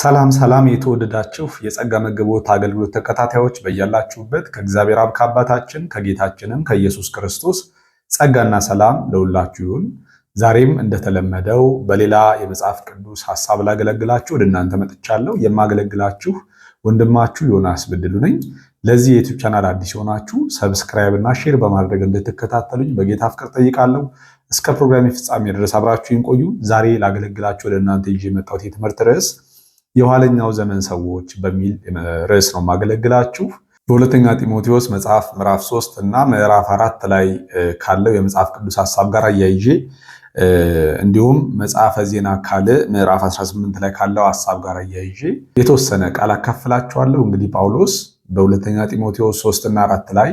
ሰላም ሰላም የተወደዳችሁ የጸጋ መገቦት አገልግሎት ተከታታዮች በያላችሁበት ከእግዚአብሔር አብ ከአባታችን ከጌታችንም ከኢየሱስ ክርስቶስ ጸጋና ሰላም ለሁላችሁ ይሁን። ዛሬም እንደተለመደው በሌላ የመጽሐፍ ቅዱስ ሐሳብ ላገለግላችሁ ወደ እናንተ መጥቻለሁ። የማገለግላችሁ ወንድማችሁ ዮናስ በድሉ ነኝ። ለዚህ የዩቲዩብ ቻናል አዲስ ሆናችሁ ሰብስክራይብ እና ሼር በማድረግ እንድትከታተሉኝ በጌታ ፍቅር ጠይቃለሁ። እስከ ፕሮግራሜ ፍጻሜ ድረስ አብራችሁን ቆዩ። ዛሬ ላገለግላችሁ ወደ እናንተ ይዤ የመጣሁት የትምህርት ርዕስ የኋለኛው ዘመን ሰዎች በሚል ርዕስ ነው ማገለግላችሁ። በሁለተኛ ጢሞቴዎስ መጽሐፍ ምዕራፍ 3 እና ምዕራፍ 4 ላይ ካለው የመጽሐፍ ቅዱስ ሐሳብ ጋር አያይዤ እንዲሁም መጽሐፈ ዜና ካልዕ ምዕራፍ 18 ላይ ካለው ሐሳብ ጋር አያይዤ የተወሰነ ቃል አካፍላችኋለሁ። እንግዲህ ጳውሎስ በሁለተኛ ጢሞቴዎስ 3 እና 4 ላይ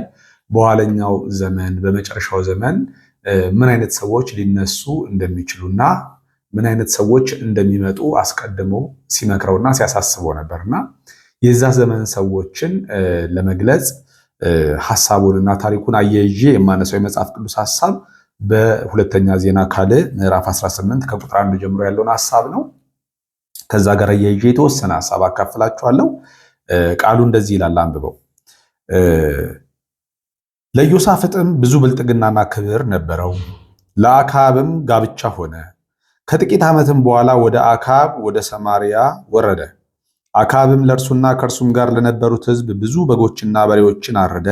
በኋለኛው ዘመን በመጨረሻው ዘመን ምን አይነት ሰዎች ሊነሱ እንደሚችሉና ምን አይነት ሰዎች እንደሚመጡ አስቀድሞ ሲመክረውና ሲያሳስበው ነበርና የዛ ዘመን ሰዎችን ለመግለጽ ሐሳቡንና ታሪኩን አያይዤ የማነሳው የመጽሐፍ ቅዱስ ሐሳብ በሁለተኛ ዜና ካልዕ ምዕራፍ 18 ከቁጥር 1 ጀምሮ ያለውን ሐሳብ ነው። ከዛ ጋር አያይዤ የተወሰነ ሐሳብ አካፍላችኋለሁ። ቃሉ እንደዚህ ይላል፣ አንብበው። ለኢዮሳፍጥም ብዙ ብልጥግናና ክብር ነበረው፣ ለአክዓብም ጋብቻ ሆነ። ከጥቂት ዓመትም በኋላ ወደ አክዓብ ወደ ሰማርያ ወረደ። አክዓብም ለእርሱና ከእርሱም ጋር ለነበሩት ሕዝብ ብዙ በጎችና በሬዎችን አረደ።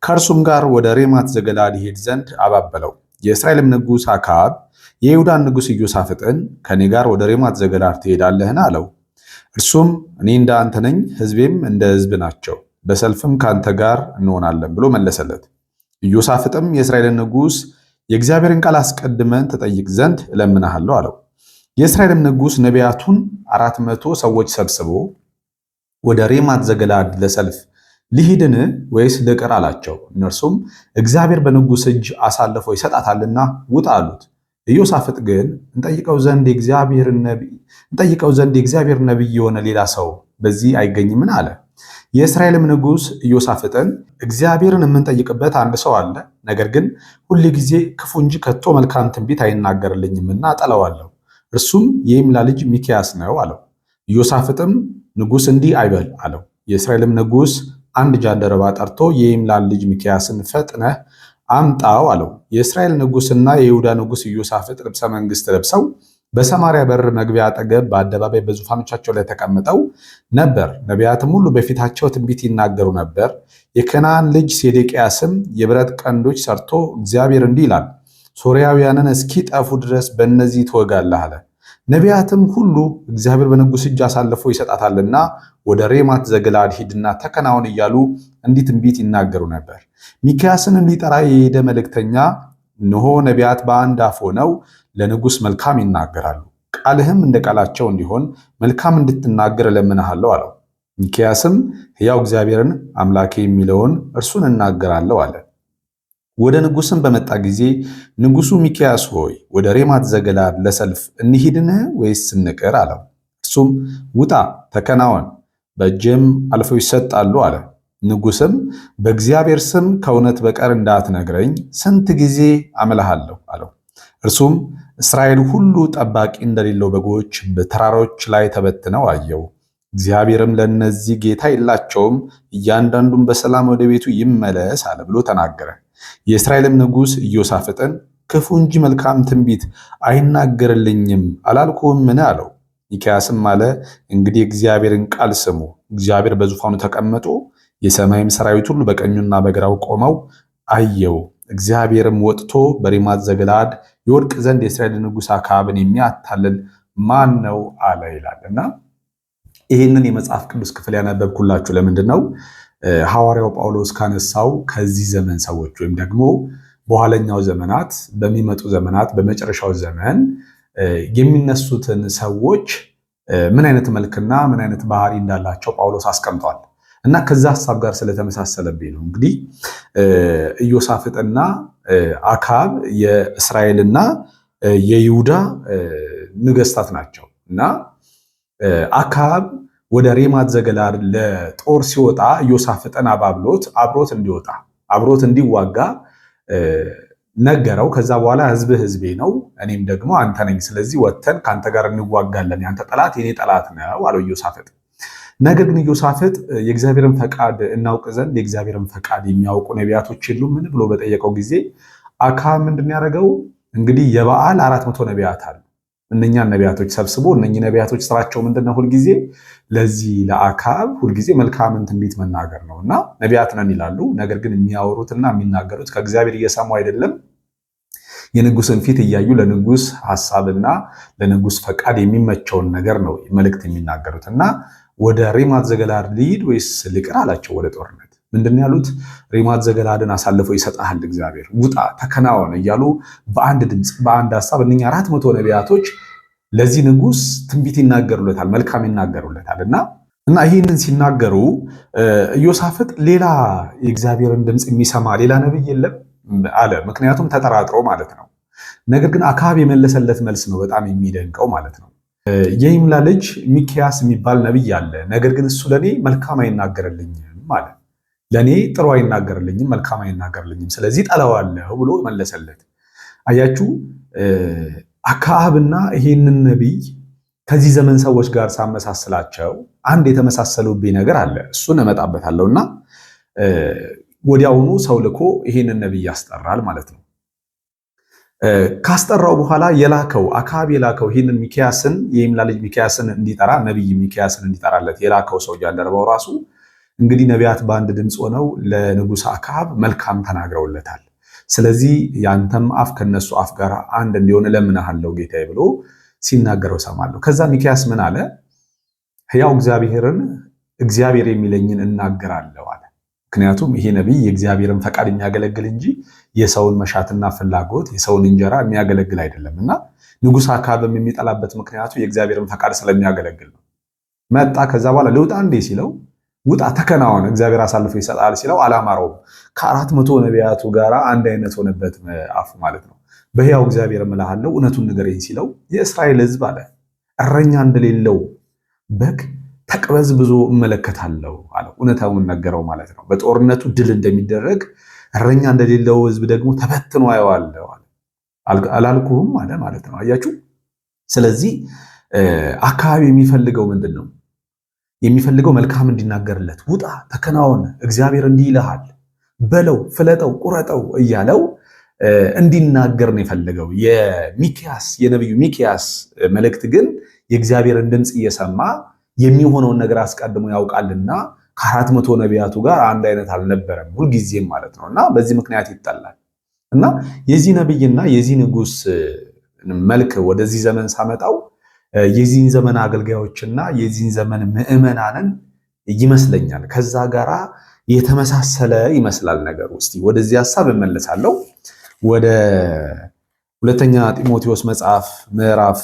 ከእርሱም ጋር ወደ ሬማት ዘገለዓድ ይሄድ ዘንድ አባበለው። የእስራኤልም ንጉሥ አክዓብ የይሁዳን ንጉሥ ኢዮሳፍጥን ከኔ ጋር ወደ ሬማት ዘገለዓድ ትሄዳለህን? አለው። እርሱም እኔ እንደ አንተ ነኝ፣ ሕዝቤም እንደ ሕዝብ ናቸው፣ በሰልፍም ከአንተ ጋር እንሆናለን ብሎ መለሰለት። ኢዮሳፍጥም የእስራኤልን ንጉሥ የእግዚአብሔርን ቃል አስቀድመን ተጠይቅ ዘንድ እለምንሃለሁ አለው። የእስራኤልም ንጉሥ ነቢያቱን 400 ሰዎች ሰብስቦ ወደ ሬማት ዘገለዓድ ለሰልፍ ልሂድን ወይስ ልቅር አላቸው። እነርሱም እግዚአብሔር በንጉሥ እጅ አሳልፎ ይሰጣታልና ውጣ አሉት። ኢዮሳፍጥ ግን እንጠይቀው ዘንድ የእግዚአብሔር ነቢይ የሆነ ሌላ ሰው በዚህ አይገኝምን አለ። የእስራኤልም ንጉሥ ኢዮሳፍጥን እግዚአብሔርን የምንጠይቅበት አንድ ሰው አለ፣ ነገር ግን ሁል ጊዜ ክፉ እንጂ ከቶ መልካም ትንቢት አይናገርልኝምና እጠላዋለሁ፣ እርሱም የይምላ ልጅ ሚክያስ ነው አለው። ኢዮሳፍጥም ንጉሥ እንዲህ አይበል አለው። የእስራኤልም ንጉሥ አንድ ጃንደረባ ጠርቶ የይምላን ልጅ ሚክያስን ፈጥነህ አምጣው አለው። የእስራኤል ንጉሥና የይሁዳ ንጉሥ ኢዮሳፍጥ ልብሰ መንግሥት ለብሰው በሰማርያ በር መግቢያ አጠገብ በአደባባይ በዙፋኖቻቸው ላይ ተቀምጠው ነበር። ነቢያትም ሁሉ በፊታቸው ትንቢት ይናገሩ ነበር። የከነዓን ልጅ ሴዴቅያስም የብረት ቀንዶች ሰርቶ እግዚአብሔር እንዲህ ይላል፣ ሶርያውያንን እስኪጠፉ ድረስ በእነዚህ ትወጋለህ አለ። ነቢያትም ሁሉ እግዚአብሔር በንጉሥ እጅ አሳልፎ ይሰጣታልና ወደ ሬማት ዘገለዓድ ሂድና ተከናወን እያሉ እንዲህ ትንቢት ይናገሩ ነበር። ሚክያስን ሊጠራ የሄደ መልእክተኛ እነሆ ነቢያት በአንድ አፍ ሆነው ለንጉሥ መልካም ይናገራሉ፣ ቃልህም እንደ ቃላቸው እንዲሆን መልካም እንድትናገር እለምንሃለሁ አለው። ሚክያስም ሕያው እግዚአብሔርን አምላኬ የሚለውን እርሱን እናገራለሁ አለ። ወደ ንጉሥም በመጣ ጊዜ ንጉሡ ሚክያስ ሆይ ወደ ሬማት ዘገለዓድ ለሰልፍ እንሂድን ወይስ እንቅር አለው። እርሱም ውጣ፣ ተከናወን፣ በእጄም አልፈው ይሰጣሉ አለ። ንጉሥም በእግዚአብሔር ስም ከእውነት በቀር እንዳትነግረኝ ስንት ጊዜ አምልሃለሁ አለው። እርሱም እስራኤል ሁሉ ጠባቂ እንደሌለው በጎች በተራሮች ላይ ተበትነው አየው። እግዚአብሔርም ለእነዚህ ጌታ የላቸውም፣ እያንዳንዱም በሰላም ወደ ቤቱ ይመለስ አለ ብሎ ተናገረ። የእስራኤልም ንጉሥ ኢዮሳፍጥን ክፉ እንጂ መልካም ትንቢት አይናገርልኝም አላልኩህምን አለው። ሚክያስም አለ፣ እንግዲህ እግዚአብሔርን ቃል ስሙ። እግዚአብሔር በዙፋኑ ተቀምጦ የሰማይም ሰራዊት ሁሉ በቀኙና በግራው ቆመው አየው። እግዚአብሔርም ወጥቶ በሬማት ዘገለዓድ ይወድቅ ዘንድ የእስራኤል ንጉሥ አክዓብን የሚያታልል ማን ነው አለ ይላል። እና ይህንን የመጽሐፍ ቅዱስ ክፍል ያነበብኩላችሁ ለምንድን ነው? ሐዋርያው ጳውሎስ ካነሳው ከዚህ ዘመን ሰዎች ወይም ደግሞ በኋለኛው ዘመናት በሚመጡ ዘመናት በመጨረሻው ዘመን የሚነሱትን ሰዎች ምን አይነት መልክና ምን አይነት ባህሪ እንዳላቸው ጳውሎስ አስቀምጧል። እና ከዛ ሐሳብ ጋር ስለተመሳሰለብኝ ነው። እንግዲህ ኢዮሳፍጥና አክዓብ የእስራኤልና የይሁዳ ነገስታት ናቸው። እና አክዓብ ወደ ሬማት ዘገለዓድ ለጦር ሲወጣ ኢዮሳፍጥን አባብሎት አብሮት እንዲወጣ አብሮት እንዲዋጋ ነገረው። ከዛ በኋላ ህዝብህ ህዝቤ ነው፣ እኔም ደግሞ አንተ ነኝ። ስለዚህ ወጥተን ከአንተ ጋር እንዋጋለን፣ ያንተ ጠላት የኔ ጠላት ነው አለው ኢዮሳፍጥ። ነገር ግን ኢዮሳፍጥ የእግዚአብሔርን ፈቃድ እናውቅ ዘንድ የእግዚአብሔርን ፈቃድ የሚያውቁ ነቢያቶች የሉም ምን ብሎ በጠየቀው ጊዜ አክዓብ ምንድን ያደረገው? እንግዲህ የበዓል 400 ነቢያት አሉ። እነኛን ነቢያቶች ሰብስቦ እነኚህ ነቢያቶች ስራቸው ምንድነው? ሁልጊዜ ለዚህ ለአክዓብ ሁልጊዜ መልካምን ትንቢት መናገር ነው እና ነቢያት ነን ይላሉ። ነገር ግን የሚያወሩትና የሚናገሩት ከእግዚአብሔር እየሰሙ አይደለም። የንጉስን ፊት እያዩ ለንጉስ ሐሳብና ለንጉስ ፈቃድ የሚመቸውን ነገር ነው መልእክት የሚናገሩት እና ወደ ሬማት ዘገለዓድ ልሂድ ወይስ ልቅር አላቸው። ወደ ጦርነት ምንድን ያሉት? ሬማት ዘገለዓድን አሳልፎ ይሰጣል እግዚአብሔር፣ ውጣ ተከናወን እያሉ በአንድ ድምፅ በአንድ ሐሳብ እነኛ 400 ነቢያቶች ለዚህ ንጉስ ትንቢት ይናገሩለታል፣ መልካም ይናገሩለታል እና ይህንን ሲናገሩ ኢዮሳፍጥ ሌላ የእግዚአብሔርን ድምፅ የሚሰማ ሌላ ነቢይ የለም አለ። ምክንያቱም ተጠራጥሮ ማለት ነው። ነገር ግን አክዓብ የመለሰለት መልስ ነው በጣም የሚደንቀው ማለት ነው። የይምላ ልጅ ሚክያስ የሚባል ነቢይ አለ፣ ነገር ግን እሱ ለእኔ መልካም አይናገርልኝም አለ። ለእኔ ጥሩ አይናገርልኝም፣ መልካም አይናገርልኝም፣ ስለዚህ ጠለዋለሁ ብሎ መለሰለት። አያችሁ፣ አክዓብና ይህንን ነቢይ ከዚህ ዘመን ሰዎች ጋር ሳመሳስላቸው አንድ የተመሳሰሉብኝ ነገር አለ። እሱን እመጣበታለሁ እና ወዲያውኑ ሰው ልኮ ይህንን ነቢይ ያስጠራል ማለት ነው። ካስጠራው በኋላ የላከው አክዓብ የላከው ይህንን ሚክያስን የይምላ ልጅ ሚክያስን እንዲጠራ ነቢይ ሚክያስን እንዲጠራለት የላከው ሰው ጃንደረባው ራሱ እንግዲህ ነቢያት በአንድ ድምፅ ሆነው ለንጉሥ አክዓብ መልካም ተናግረውለታል። ስለዚህ ያንተም አፍ ከነሱ አፍ ጋር አንድ እንዲሆን እለምንሃለሁ ጌታዬ ብሎ ሲናገረው ሰማለሁ። ከዛ ሚክያስ ምን አለ? ሕያው እግዚአብሔርን እግዚአብሔር የሚለኝን እናገራለሁ አለ። ምክንያቱም ይሄ ነቢይ የእግዚአብሔርን ፈቃድ የሚያገለግል እንጂ የሰውን መሻትና ፍላጎት የሰውን እንጀራ የሚያገለግል አይደለም እና ንጉሥ አክዓብም የሚጠላበት ምክንያቱ የእግዚአብሔርን ፈቃድ ስለሚያገለግል ነው። መጣ። ከዛ በኋላ ልውጣ እንዴ ሲለው ውጣ ተከናወን እግዚአብሔር አሳልፎ ይሰጣል ሲለው አላማረውም። ከ400 ነቢያቱ ጋር አንድ አይነት ሆነበት አፉ ማለት ነው። በሕያው እግዚአብሔር እምልሃለሁ እውነቱን ንገረኝ ሲለው የእስራኤል ሕዝብ አለ እረኛ እንደሌለው በግ ተቅበዝብዞ እመለከታለሁ አለ። እውነታውን ነገረው ማለት ነው። በጦርነቱ ድል እንደሚደረግ እረኛ እንደሌለው ሕዝብ ደግሞ ተበትኖ አየዋለሁ አላልኩህም አለ ማለት ነው። አያችሁ። ስለዚህ አክዓብ የሚፈልገው ምንድን ነው? የሚፈልገው መልካም እንዲናገርለት፣ ውጣ ተከናወን እግዚአብሔር እንዲህ ይልሃል በለው፣ ፍለጠው፣ ቁረጠው እያለው እንዲናገር ነው የፈለገው። የሚክያስ የነቢዩ ሚክያስ መልእክት ግን የእግዚአብሔርን ድምፅ እየሰማ የሚሆነውን ነገር አስቀድሞ ያውቃልና ከ400 ነቢያቱ ጋር አንድ አይነት አልነበረም ሁልጊዜም ማለት ነው እና በዚህ ምክንያት ይጠላል። እና የዚህ ነቢይና የዚህ ንጉሥ መልክ ወደዚህ ዘመን ሳመጣው የዚህን ዘመን አገልጋዮችና የዚህን ዘመን ምዕመናንን ይመስለኛል። ከዛ ጋራ የተመሳሰለ ይመስላል ነገሩ። እስቲ ወደዚህ ሐሳብ እመለሳለሁ። ወደ ሁለተኛ ጢሞቴዎስ መጽሐፍ ምዕራፍ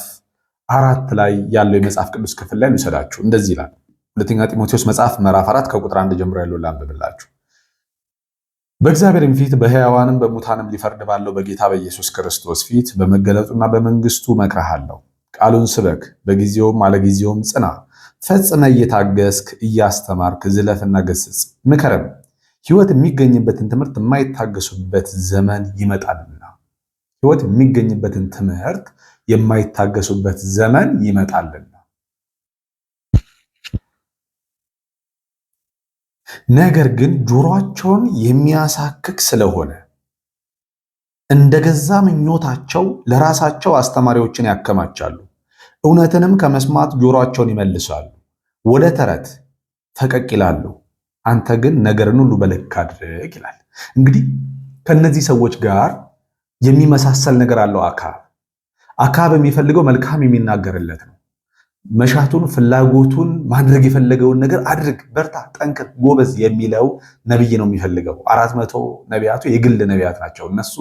4 ላይ ያለው የመጽሐፍ ቅዱስ ክፍል ላይ ልውሰዳችሁ። እንደዚህ ይላል። ሁለተኛ ጢሞቴዎስ መጽሐፍ ምዕራፍ 4 ከቁጥር 1 ጀምሮ ያለው ላንብብላችሁ። በእግዚአብሔርም ፊት በሕያዋንም በሙታንም ሊፈርድ ባለው በጌታ በኢየሱስ ክርስቶስ ፊት በመገለጡና በመንግስቱ እመክርሃለሁ። ቃሉን ስበክ፣ በጊዜውም አለጊዜውም ጽና፣ ፈጽመ እየታገስክ እያስተማርክ ዝለፍና ገስጽ፣ ምከርም። ሕይወት የሚገኝበትን ትምህርት የማይታገሱበት ዘመን ይመጣልና። ሕይወት የሚገኝበትን ትምህርት የማይታገሱበት ዘመን ይመጣልና። ነገር ግን ጆሮአቸውን የሚያሳክክ ስለሆነ እንደገዛ ምኞታቸው ለራሳቸው አስተማሪዎችን ያከማቻሉ፣ እውነትንም ከመስማት ጆሮአቸውን ይመልሳሉ፣ ወደ ተረት ፈቀቅ ይላሉ። አንተ ግን ነገርን ሁሉ በልክ አድርግ ይላል። እንግዲህ ከነዚህ ሰዎች ጋር የሚመሳሰል ነገር አለው። አክዓብ የሚፈልገው መልካም የሚናገርለት ነው። መሻቱን ፍላጎቱን ማድረግ የፈለገውን ነገር አድርግ፣ በርታ፣ ጠንክር፣ ጎበዝ የሚለው ነቢይ ነው የሚፈልገው። 400 ነቢያቱ የግል ነቢያት ናቸው። እሱ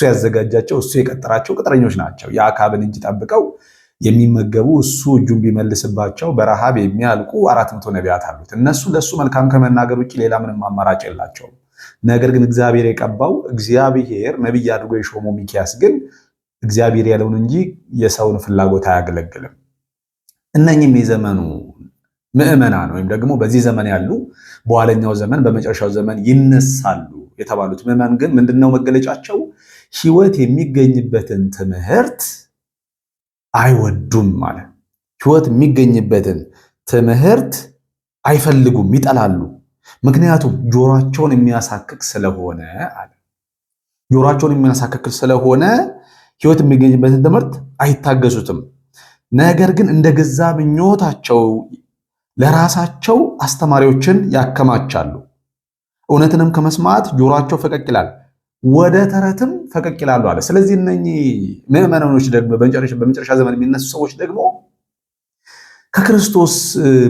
ያዘጋጃቸው እሱ የቀጠራቸው ቅጥረኞች ናቸው። የአክዓብን እጅ ጠብቀው የሚመገቡ እሱ እጁን ቢመልስባቸው በረሃብ የሚያልቁ 400 ነቢያት አሉት። እነሱ ለእሱ መልካም ከመናገር ውጭ ሌላ ምንም አማራጭ የላቸውም። ነገር ግን እግዚአብሔር የቀባው እግዚአብሔር ነቢይ አድርጎ የሾመው ሚክያስ ግን እግዚአብሔር ያለውን እንጂ የሰውን ፍላጎት አያገለግልም። እነኝም የዘመኑ ምዕመናን ወይም ደግሞ በዚህ ዘመን ያሉ በኋለኛው ዘመን በመጨረሻው ዘመን ይነሳሉ የተባሉት ምዕመናን ግን ምንድነው መገለጫቸው? ሕይወት የሚገኝበትን ትምህርት አይወዱም ማለት። ሕይወት የሚገኝበትን ትምህርት አይፈልጉም፣ ይጠላሉ። ምክንያቱም ጆሮአቸውን የሚያሳክክ ስለሆነ አለ። ጆሮአቸውን የሚያሳክክ ስለሆነ ሕይወት የሚገኝበትን ትምህርት አይታገሱትም። ነገር ግን እንደ ገዛ ምኞታቸው ለራሳቸው አስተማሪዎችን ያከማቻሉ። እውነትንም ከመስማት ጆሮአቸው ፈቀቅ ይላል፣ ወደ ተረትም ፈቀቅ ይላሉ አለ። ስለዚህ እነኚህ ምዕመናኖች ደግሞ በመጨረሻ ዘመን የሚነሱ ሰዎች ደግሞ ከክርስቶስ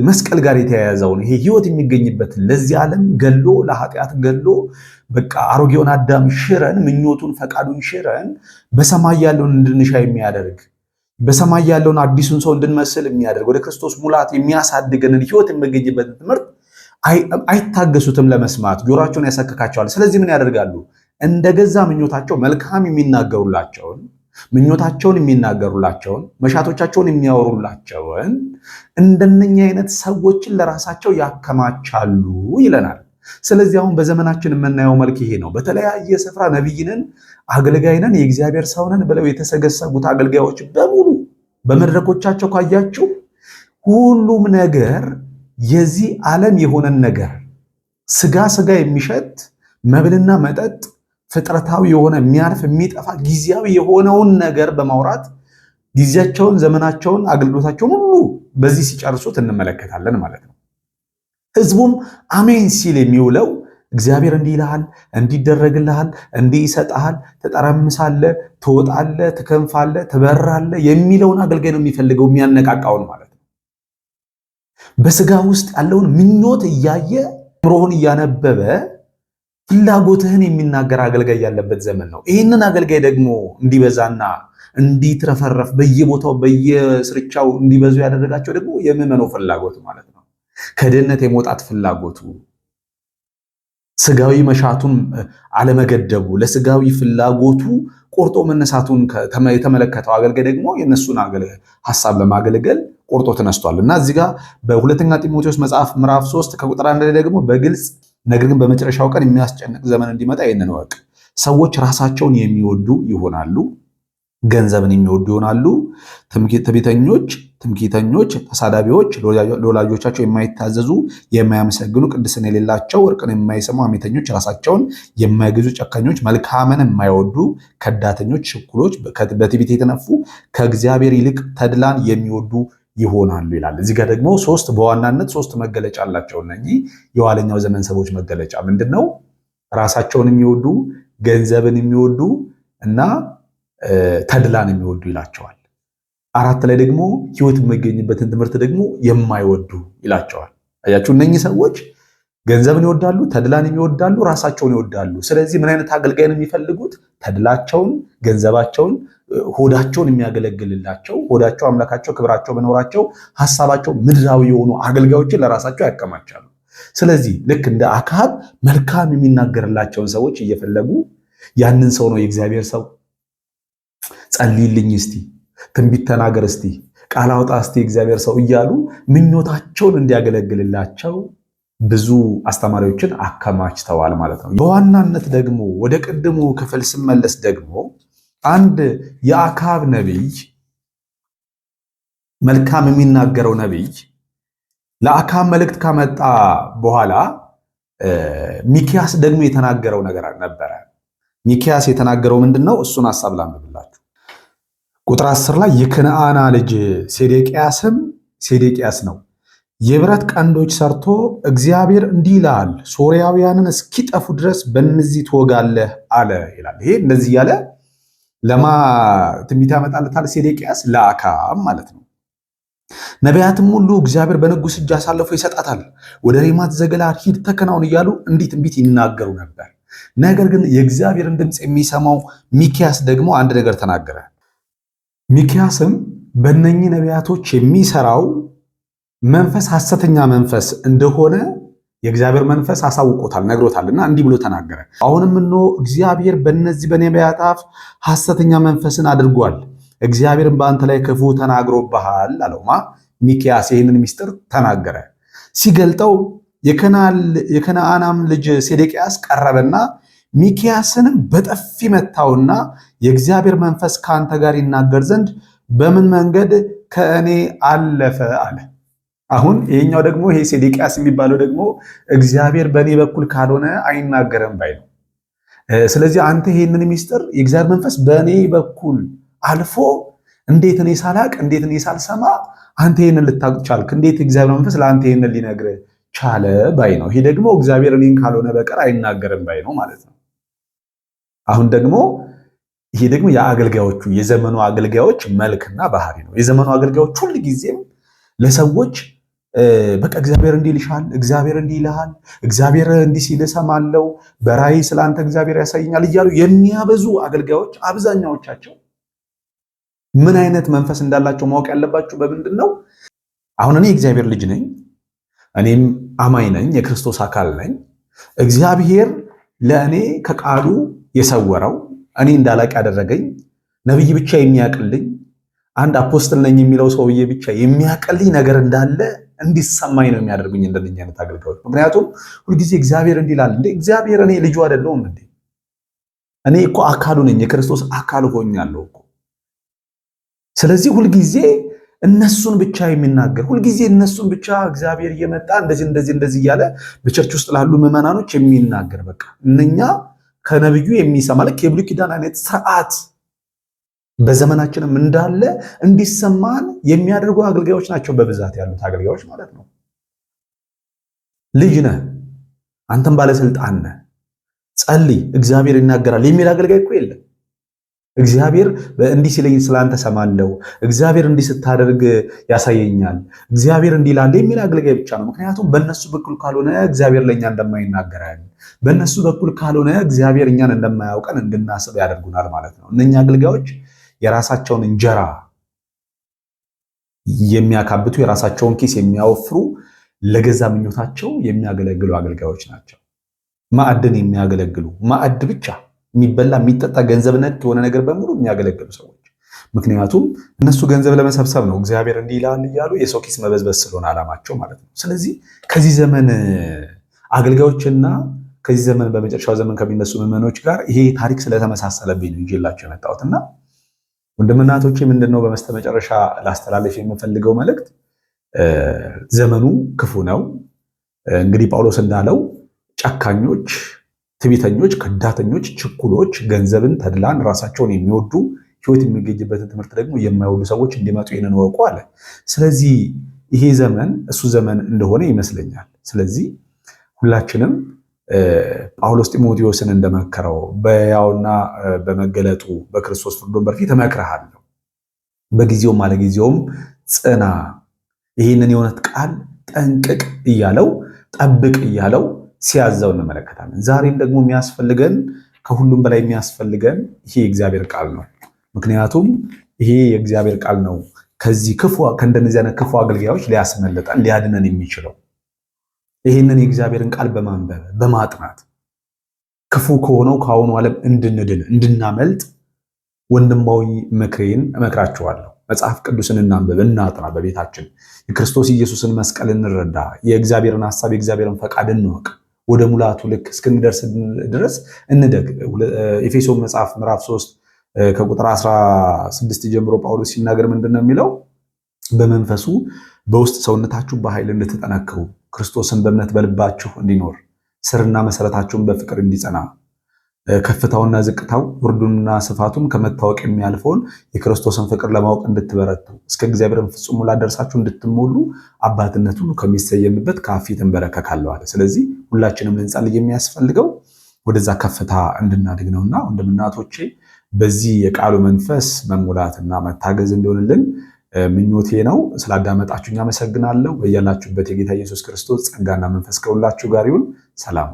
መስቀል ጋር የተያያዘውን ይሄ ሕይወት የሚገኝበትን ለዚህ ዓለም ገሎ ለኃጢአት ገሎ በቃ አሮጌውን አዳም ሽረን ምኞቱን ፈቃዱን ሽረን በሰማይ ያለውን እንድንሻ የሚያደርግ በሰማይ ያለውን አዲሱን ሰው እንድንመስል የሚያደርግ ወደ ክርስቶስ ሙላት የሚያሳድገንን ሕይወት የሚገኝበትን ትምህርት አይታገሱትም ለመስማት፣ ጆሮአቸውን ያሰክካቸዋል። ስለዚህ ምን ያደርጋሉ? እንደገዛ ምኞታቸው መልካም የሚናገሩላቸውን ምኞታቸውን የሚናገሩላቸውን መሻቶቻቸውን የሚያወሩላቸውን እንደነኛ አይነት ሰዎችን ለራሳቸው ያከማቻሉ ይለናል። ስለዚህ አሁን በዘመናችን የምናየው መልክ ይሄ ነው። በተለያየ ስፍራ ነቢይንን አገልጋይነን የእግዚአብሔር ሰውነን ብለው የተሰገሰጉት አገልጋዮች በሙሉ በመድረኮቻቸው ካያችሁ ሁሉም ነገር የዚህ ዓለም የሆነን ነገር ስጋ የሚሸት መብልና መጠጥ ፍጥረታዊ የሆነ የሚያልፍ የሚጠፋ ጊዜያዊ የሆነውን ነገር በማውራት ጊዜያቸውን፣ ዘመናቸውን፣ አገልግሎታቸውን ሁሉ በዚህ ሲጨርሱት እንመለከታለን ማለት ነው። ህዝቡም አሜን ሲል የሚውለው እግዚአብሔር እንዲህ ይልሃል፣ እንዲደረግልሃል፣ እንዲህ ይሰጥሃል፣ ትጠረምሳለህ፣ ትወጣለህ፣ ትከንፋለህ፣ ትበራለህ የሚለውን አገልጋይ ነው የሚፈልገው፣ የሚያነቃቃውን ማለት ነው። በስጋ ውስጥ ያለውን ምኞት እያየ አእምሮህን እያነበበ ፍላጎትህን የሚናገር አገልጋይ ያለበት ዘመን ነው። ይህንን አገልጋይ ደግሞ እንዲበዛና እንዲትረፈረፍ በየቦታው በየስርቻው እንዲበዙ ያደረጋቸው ደግሞ የምዕመናው ፍላጎት ማለት ነው። ከድህነት የመውጣት ፍላጎቱ፣ ስጋዊ መሻቱን አለመገደቡ፣ ለስጋዊ ፍላጎቱ ቆርጦ መነሳቱን የተመለከተው አገልጋይ ደግሞ የእነሱን ሐሳብ ለማገልገል ቆርጦ ተነስቷል እና እዚህ ጋር በሁለተኛ ጢሞቴዎስ መጽሐፍ ምዕራፍ 3 ከቁጥር 1 ላይ ደግሞ በግልጽ ነገር ግን በመጨረሻው ቀን የሚያስጨንቅ ዘመን እንዲመጣ ይህንን እወቅ። ሰዎች ራሳቸውን የሚወዱ ይሆናሉ፣ ገንዘብን የሚወዱ ይሆናሉ፣ ትምክህተኞች፣ ተሳዳቢዎች፣ ለወላጆቻቸው የማይታዘዙ፣ የማያመሰግኑ፣ ቅድስና የሌላቸው፣ እርቅን የማይሰሙ፣ ሐሜተኞች፣ ራሳቸውን የማይገዙ፣ ጨካኞች፣ መልካምን የማይወዱ፣ ከዳተኞች፣ ችኩሎች፣ በትዕቢት የተነፉ፣ ከእግዚአብሔር ይልቅ ተድላን የሚወዱ ይሆናሉ ይላል። እዚህ ጋር ደግሞ በዋናነት ሶስት መገለጫ አላቸው። እነዚህ የኋለኛው ዘመን ሰዎች መገለጫ ምንድነው? ራሳቸውን የሚወዱ፣ ገንዘብን የሚወዱ እና ተድላን የሚወዱ ይላቸዋል። 4 ላይ ደግሞ ሕይወት የሚገኝበትን ትምህርት ደግሞ የማይወዱ ይላቸዋል። አያችሁ፣ እነኚህ ሰዎች ገንዘብን ይወዳሉ፣ ተድላን ይወዳሉ፣ ራሳቸውን ይወዳሉ። ስለዚህ ምን አይነት አገልጋይ ነው የሚፈልጉት? ተድላቸውን፣ ገንዘባቸውን፣ ሆዳቸውን የሚያገለግልላቸው፣ ሆዳቸው አምላካቸው፣ ክብራቸው በኖራቸው ሐሳባቸው ምድራዊ የሆኑ አገልጋዮችን ለራሳቸው ያከማቻሉ። ስለዚህ ልክ እንደ አክዓብ መልካም የሚናገርላቸውን ሰዎች እየፈለጉ ያንን ሰው ነው የእግዚአብሔር ሰው ጸልይልኝ እስቲ፣ ትንቢት ተናገር እስቲ፣ ቃል አውጣ እስቲ እግዚአብሔር ሰው እያሉ ምኞታቸውን እንዲያገለግልላቸው ብዙ አስተማሪዎችን አከማችተዋል ማለት ነው። በዋናነት ደግሞ ወደ ቅድሙ ክፍል ስመለስ ደግሞ አንድ የአክዓብ ነቢይ፣ መልካም የሚናገረው ነቢይ ለአክዓብ መልእክት ካመጣ በኋላ ሚክያስ ደግሞ የተናገረው ነገር ነበረ። ሚክያስ የተናገረው ምንድነው? እሱን ሐሳብ ላንብብላችሁ። ቁጥር 10 ላይ የከነዓና ልጅ ሴዴቅያስ ነው፣ የብረት ቀንዶች ሰርቶ እግዚአብሔር እንዲህ ይላል፣ ሶርያውያንን እስኪጠፉ ድረስ በእነዚህ ትወጋለህ አለ ይላል። ይሄ እንደዚህ ያለ ለማ ትንቢት ያመጣለታል ሴዴቅያስ? ለአክዓብ ማለት ነው። ነቢያትም ሁሉ እግዚአብሔር በንጉሥ እጅ አሳልፎ ይሰጣታል፣ ወደ ሬማት ዘገለዓድ ሂድ ተከናውን እያሉ እንዲህ ትንቢት ይናገሩ ነበር። ነገር ግን የእግዚአብሔርን ድምፅ የሚሰማው ሚክያስ ደግሞ አንድ ነገር ተናገረ። ሚክያስም በእነኚህ ነቢያቶች የሚሰራው መንፈስ ሐሰተኛ መንፈስ እንደሆነ የእግዚአብሔር መንፈስ አሳውቆታል፣ ነግሮታልና እንዲህ ብሎ ተናገረ። አሁንም እነሆ እግዚአብሔር በእነዚህ በነቢያት አፍ ሐሰተኛ መንፈስን አድርጓል፣ እግዚአብሔርን በአንተ ላይ ክፉ ተናግሮብሃል አለውማ። ሚክያስ ይህንን ምስጢር ተናገረ። ሲገልጠው የከነዓናም ልጅ ሴዴቅያስ ቀረበና ሚክያስንም በጥፊ መታውና የእግዚአብሔር መንፈስ ከአንተ ጋር ይናገር ዘንድ በምን መንገድ ከእኔ አለፈ አለ። አሁን ይሄኛው ደግሞ ይሄ ሴዴቅያስ የሚባለው ደግሞ እግዚአብሔር በእኔ በኩል ካልሆነ አይናገርም ባይ ነው። ስለዚህ አንተ ይሄንን ሚስጥር የእግዚአብሔር መንፈስ በእኔ በኩል አልፎ እንዴት እኔ ሳላቅ እንዴት እኔ ሳልሰማ አንተ ይሄንን ልታውቅ ቻልክ? እንዴት እግዚአብሔር መንፈስ ለአንተ ይሄንን ሊነግርህ ቻለ ባይ ነው። ይሄ ደግሞ እግዚአብሔር እኔን ካልሆነ በቀር አይናገርም ባይ ነው ማለት ነው። አሁን ደግሞ ይሄ ደግሞ የአገልጋዮቹ የዘመኑ አገልጋዮች መልክና ባህሪ ነው። የዘመኑ አገልጋዮች ሁል ጊዜም ለሰዎች በቃ እግዚአብሔር እንዲህ ይልሻል፣ እግዚአብሔር እንዲህ ይልሃል፣ እግዚአብሔር እንዲህ ሲል እሰማለሁ፣ በራእይ ስለአንተ እግዚአብሔር ያሳየኛል እያሉ የሚያበዙ አገልጋዮች አብዛኛዎቻቸው ምን አይነት መንፈስ እንዳላቸው ማወቅ ያለባቸው በምንድን ነው? አሁን እኔ እግዚአብሔር ልጅ ነኝ፣ እኔም አማኝ ነኝ፣ የክርስቶስ አካል ነኝ። እግዚአብሔር ለእኔ ከቃሉ የሰወረው እኔ እንዳላቅ ያደረገኝ ነብይ ብቻ የሚያቅልኝ አንድ አፖስትል ነኝ የሚለው ሰውዬ ብቻ የሚያቅልኝ ነገር እንዳለ እንዲሰማኝ ነው የሚያደርጉኝ እንደነኛ አይነት አገልጋዮች። ምክንያቱም ሁልጊዜ እግዚአብሔር እንዲላል እንዴ እግዚአብሔር እኔ ልጁ አይደለሁም እንዴ? እኔ እኮ አካሉ ነኝ፣ የክርስቶስ አካል ሆኛለሁ እኮ። ስለዚህ ሁልጊዜ እነሱን ብቻ የሚናገር ሁልጊዜ እነሱን ብቻ እግዚአብሔር እየመጣ እንደዚህ እያለ በቸርች ውስጥ ላሉ ምዕመናኖች የሚናገር በቃ እነኛ ከነብዩ የሚሰማ ልክ የብሉይ ኪዳን አይነት ስርዓት በዘመናችንም እንዳለ እንዲሰማን የሚያደርጉ አገልጋዮች ናቸው በብዛት ያሉት አገልጋዮች ማለት ነው። ልጅ ነህ አንተም ባለስልጣን ነህ፣ ጸልይ እግዚአብሔር ይናገራል የሚል አገልጋይ እኮ የለም። እግዚአብሔር እንዲህ ሲለኝ ስላንተ ሰማለሁ፣ እግዚአብሔር እንዲህ ስታደርግ ያሳየኛል፣ እግዚአብሔር እንዲህ ይላል የሚል አገልጋይ ብቻ ነው። ምክንያቱም በእነሱ በኩል ካልሆነ እግዚአብሔር ለእኛ እንደማይናገረን፣ በእነሱ በኩል ካልሆነ እግዚአብሔር እኛን እንደማያውቀን እንድናስብ ያደርጉናል ማለት ነው። እነኛ አገልጋዮች የራሳቸውን እንጀራ የሚያካብቱ የራሳቸውን ኪስ የሚያወፍሩ ለገዛ ምኞታቸው የሚያገለግሉ አገልጋዮች ናቸው። ማዕድን የሚያገለግሉ ማዕድ ብቻ የሚበላ የሚጠጣ ገንዘብ ነክ የሆነ ነገር በሙሉ የሚያገለግሉ ሰዎች። ምክንያቱም እነሱ ገንዘብ ለመሰብሰብ ነው እግዚአብሔር እንዲህ ይላል እያሉ የሰው ኪስ መበዝበዝ ስለሆነ ዓላማቸው ማለት ነው። ስለዚህ ከዚህ ዘመን አገልጋዮችና ከዚህ ዘመን በመጨረሻው ዘመን ከሚነሱ ምዕመኖች ጋር ይሄ ታሪክ ስለተመሳሰለብኝ ነው ይዤላቸው የመጣሁትና ወንድምና እህቶቼ ምንድነው በመስተመጨረሻ ላስተላለፍ የምፈልገው መልእክት፣ ዘመኑ ክፉ ነው። እንግዲህ ጳውሎስ እንዳለው ጨካኞች፣ ትዕቢተኞች፣ ከዳተኞች፣ ችኩሎች፣ ገንዘብን፣ ተድላን፣ ራሳቸውን የሚወዱ ህይወት የሚገኝበትን ትምህርት ደግሞ የማይወዱ ሰዎች እንዲመጡ ይህንን ወቁ አለ። ስለዚህ ይሄ ዘመን እሱ ዘመን እንደሆነ ይመስለኛል። ስለዚህ ሁላችንም ጳውሎስ ጢሞቴዎስን እንደመከረው በሕያውና በመገለጡ በክርስቶስ ፍርድ ወንበር ፊት እመክርሃለሁ፣ በጊዜውም አለጊዜውም ጽና፣ ይህንን የእውነት ቃል ጠንቅቅ እያለው ጠብቅ እያለው ሲያዘው እንመለከታለን። ዛሬም ደግሞ የሚያስፈልገን ከሁሉም በላይ የሚያስፈልገን ይሄ የእግዚአብሔር ቃል ነው። ምክንያቱም ይሄ የእግዚአብሔር ቃል ነው ከዚህ ከእንደነዚህ አይነት ክፉ አገልጋዮች ሊያስመልጠን ሊያድነን የሚችለው። ይህንን የእግዚአብሔርን ቃል በማንበብ በማጥናት ክፉ ከሆነው ከአሁኑ ዓለም እንድንድን እንድናመልጥ ወንድማዊ ምክሬን እመክራችኋለሁ። መጽሐፍ ቅዱስን እናንብብ፣ እናጥና፣ በቤታችን የክርስቶስ ኢየሱስን መስቀል እንረዳ፣ የእግዚአብሔርን ሐሳብ የእግዚአብሔርን ፈቃድ እንወቅ፣ ወደ ሙላቱ ልክ እስክንደርስ ድረስ እንደግ። ኤፌሶን መጽሐፍ ምዕራፍ 3 ከቁጥር 16 ጀምሮ ጳውሎስ ሲናገር ምንድነው የሚለው? በመንፈሱ በውስጥ ሰውነታችሁ በኃይል እንድትጠነክሩ ክርስቶስን በእምነት በልባችሁ እንዲኖር ስርና መሰረታችሁን በፍቅር እንዲጸና ከፍታውና ዝቅታው ውርዱንና ስፋቱን ከመታወቅ የሚያልፈውን የክርስቶስን ፍቅር ለማወቅ እንድትበረቱ እስከ እግዚአብሔርን ፍጹም ሙላት ደርሳችሁ እንድትሞሉ አባትነት ሁሉ ከሚሰየምበት ከአብ ፊት እንበረከካለሁ አለ። ስለዚህ ሁላችንም ልንጸልይ የሚያስፈልገው ወደዛ ከፍታ እንድናድግ ነውና ወንድምና እህቶቼ በዚህ የቃሉ መንፈስ መሙላትና መታገዝ እንዲሆንልን ምኞቴ ነው። ስላዳመጣችሁኝ አመሰግናለሁ። በያላችሁበት የጌታ ኢየሱስ ክርስቶስ ጸጋና መንፈስ ከሁላችሁ ጋር ይሁን። ሰላም